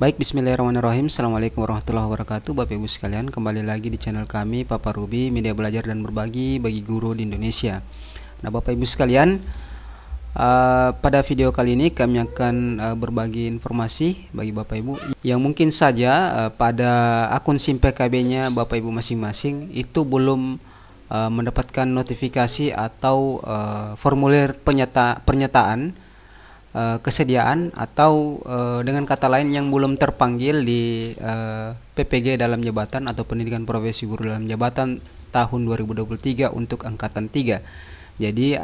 Baik, bismillahirrahmanirrahim. Assalamualaikum warahmatullahi wabarakatuh. Bapak Ibu sekalian, kembali lagi di channel kami Papa Ruby, media belajar dan berbagi bagi guru di Indonesia. Nah, Bapak Ibu sekalian, pada video kali ini kami akan berbagi informasi bagi Bapak Ibu yang mungkin saja pada akun SIM PKB-nya Bapak Ibu masing-masing itu belum mendapatkan notifikasi atau formulir pernyataan kesediaan atau dengan kata lain yang belum terpanggil di PPG dalam jabatan atau pendidikan profesi guru dalam jabatan tahun 2023 untuk angkatan 3. Jadi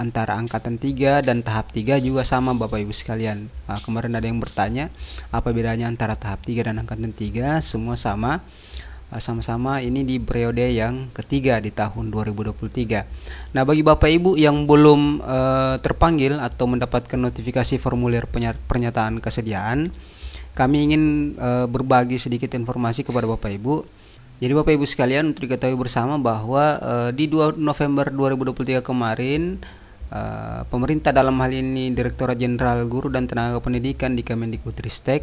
antara angkatan 3 dan tahap 3 juga sama Bapak Ibu sekalian. Kemarin ada yang bertanya apa bedanya antara tahap 3 dan angkatan 3. Semua sama-sama ini di periode yang ketiga di tahun 2023. Nah, bagi Bapak Ibu yang belum terpanggil atau mendapatkan notifikasi formulir pernyataan kesediaan, kami ingin berbagi sedikit informasi kepada Bapak Ibu. Jadi Bapak Ibu sekalian, untuk diketahui bersama bahwa di 2 November 2023 kemarin pemerintah, dalam hal ini Direktorat Jenderal Guru dan Tenaga Pendidikan di Kemendikbudristek,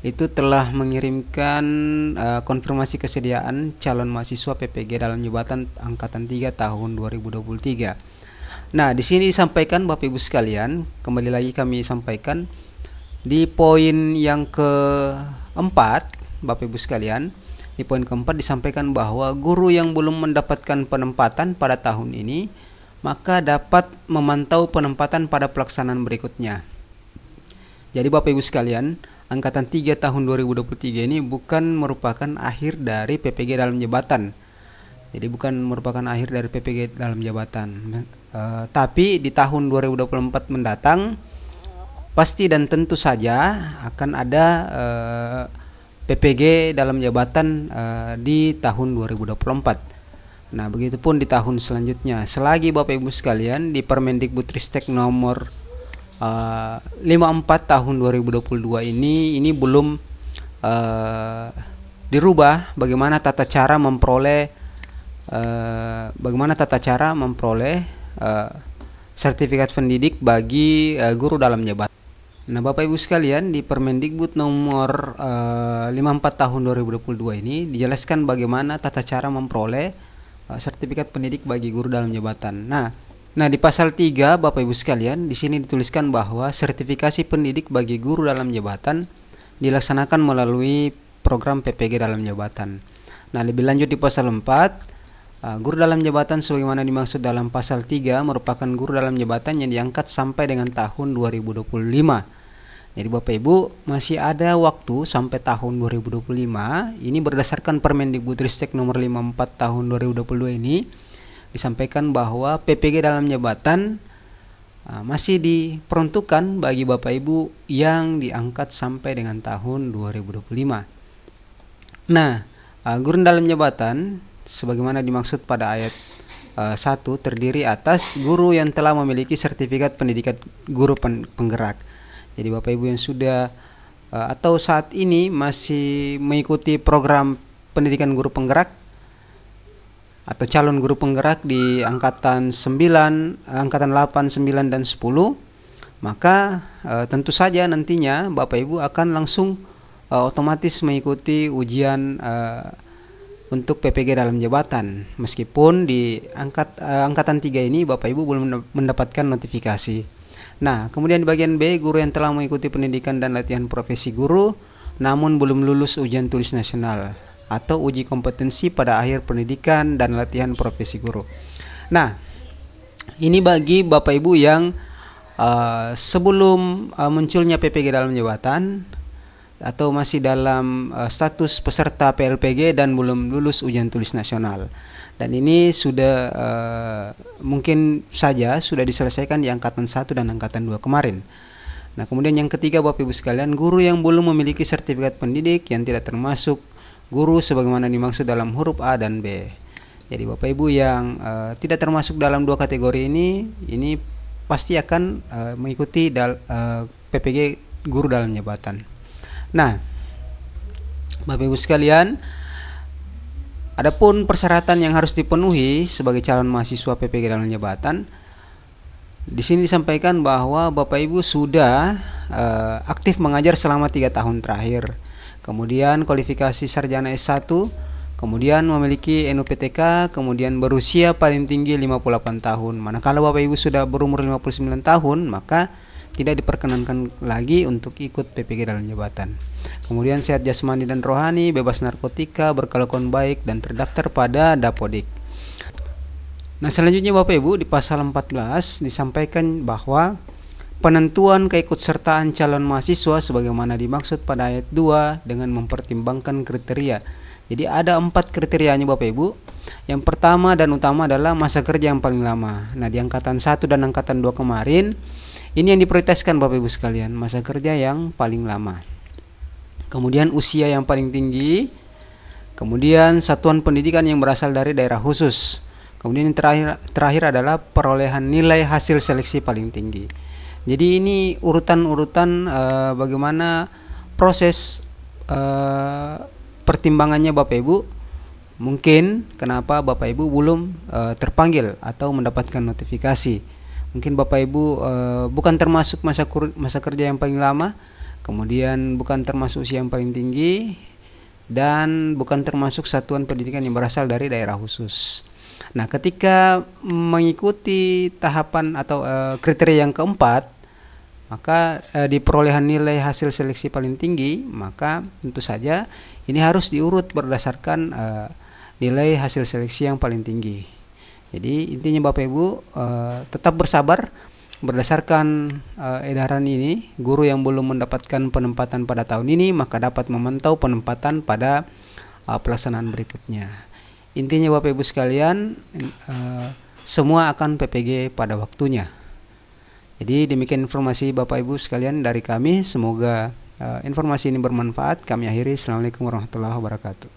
itu telah mengirimkan konfirmasi kesediaan calon mahasiswa PPG dalam jabatan angkatan 3 tahun 2023. Nah, di sini disampaikan Bapak Ibu sekalian, kembali lagi kami sampaikan di poin yang keempat, Bapak Ibu sekalian, di poin keempat disampaikan bahwa guru yang belum mendapatkan penempatan pada tahun ini maka dapat memantau penempatan pada pelaksanaan berikutnya. Jadi Bapak Ibu sekalian, angkatan 3 tahun 2023 ini bukan merupakan akhir dari PPG dalam jabatan. Jadi bukan merupakan akhir dari PPG dalam jabatan. Tapi di tahun 2024 mendatang pasti dan tentu saja akan ada PPG dalam jabatan di tahun 2024. Nah, begitupun di tahun selanjutnya. Selagi Bapak Ibu sekalian di Permendikbudristek nomor 54 tahun 2022 ini belum dirubah bagaimana tata cara memperoleh sertifikat pendidik bagi guru dalam jabatan. Nah, Bapak Ibu sekalian, di Permendikbud nomor 54 tahun 2022 ini dijelaskan bagaimana tata cara memperoleh sertifikat pendidik bagi guru dalam jabatan. Nah, di pasal 3 Bapak Ibu sekalian, di sini dituliskan bahwa sertifikasi pendidik bagi guru dalam jabatan dilaksanakan melalui program PPG dalam jabatan. Nah, lebih lanjut di pasal 4, guru dalam jabatan sebagaimana dimaksud dalam pasal 3 merupakan guru dalam jabatan yang diangkat sampai dengan tahun 2025. Jadi Bapak Ibu masih ada waktu sampai tahun 2025. Ini berdasarkan Permendikbudristek nomor 54 tahun 2022 ini disampaikan bahwa PPG dalam jabatan masih diperuntukkan bagi Bapak Ibu yang diangkat sampai dengan tahun 2025. Nah, guru dalam jabatan sebagaimana dimaksud pada ayat 1 terdiri atas guru yang telah memiliki sertifikat pendidikan guru penggerak. Jadi Bapak Ibu yang sudah atau saat ini masih mengikuti program pendidikan guru penggerak atau calon guru penggerak di angkatan 9, angkatan 8, 9 dan 10, maka tentu saja nantinya Bapak Ibu akan langsung otomatis mengikuti ujian untuk PPG dalam jabatan. Meskipun di angkatan 3 ini Bapak Ibu belum mendapatkan notifikasi. Nah, kemudian di bagian B, guru yang telah mengikuti pendidikan dan latihan profesi guru namun belum lulus ujian tulis nasional atau uji kompetensi pada akhir pendidikan dan latihan profesi guru. Nah, ini bagi Bapak Ibu yang sebelum munculnya PPG dalam jabatan atau masih dalam status peserta PLPG dan belum lulus ujian tulis nasional. Dan ini sudah mungkin saja sudah diselesaikan di angkatan 1 dan angkatan 2 kemarin. Nah, kemudian yang ketiga Bapak Ibu sekalian, guru yang belum memiliki sertifikat pendidik yang tidak termasuk guru sebagaimana dimaksud dalam huruf A dan B. Jadi Bapak Ibu yang tidak termasuk dalam dua kategori ini pasti akan mengikuti PPG guru dalam jabatan. Nah, Bapak Ibu sekalian, adapun persyaratan yang harus dipenuhi sebagai calon mahasiswa PPG dalam jabatan, Di sini disampaikan bahwa Bapak Ibu sudah aktif mengajar selama 3 tahun terakhir. Kemudian kualifikasi sarjana S1, kemudian memiliki NUPTK, kemudian berusia paling tinggi 58 tahun. Manakala Bapak Ibu sudah berumur 59 tahun, maka tidak diperkenankan lagi untuk ikut PPG dalam jabatan. Kemudian sehat jasmani dan rohani, bebas narkotika, berkelakuan baik, dan terdaftar pada Dapodik. Nah, selanjutnya Bapak Ibu, di pasal 14 disampaikan bahwa penentuan keikutsertaan calon mahasiswa sebagaimana dimaksud pada ayat 2 dengan mempertimbangkan kriteria. Jadi ada 4 kriterianya Bapak Ibu. Yang pertama dan utama adalah masa kerja yang paling lama. Nah, di angkatan 1 dan angkatan 2 kemarin, ini yang diprioritaskan Bapak Ibu sekalian, masa kerja yang paling lama. Kemudian usia yang paling tinggi. Kemudian satuan pendidikan yang berasal dari daerah khusus. Kemudian yang terakhir adalah perolehan nilai hasil seleksi paling tinggi. Jadi ini urutan-urutan bagaimana proses pertimbangannya Bapak Ibu. Mungkin kenapa Bapak Ibu belum terpanggil atau mendapatkan notifikasi. Mungkin Bapak Ibu bukan termasuk masa kerja yang paling lama, kemudian bukan termasuk usia yang paling tinggi, dan bukan termasuk satuan pendidikan yang berasal dari daerah khusus. Nah, ketika mengikuti tahapan atau kriteria yang keempat, maka di perolehan nilai hasil seleksi paling tinggi, maka tentu saja ini harus diurut berdasarkan nilai hasil seleksi yang paling tinggi. Jadi intinya Bapak Ibu tetap bersabar. Berdasarkan edaran ini, guru yang belum mendapatkan penempatan pada tahun ini maka dapat memantau penempatan pada pelaksanaan berikutnya. Intinya Bapak Ibu sekalian, semua akan PPG pada waktunya. Jadi demikian informasi Bapak Ibu sekalian dari kami. Semoga informasi ini bermanfaat. Kami akhiri. Assalamualaikum warahmatullahi wabarakatuh.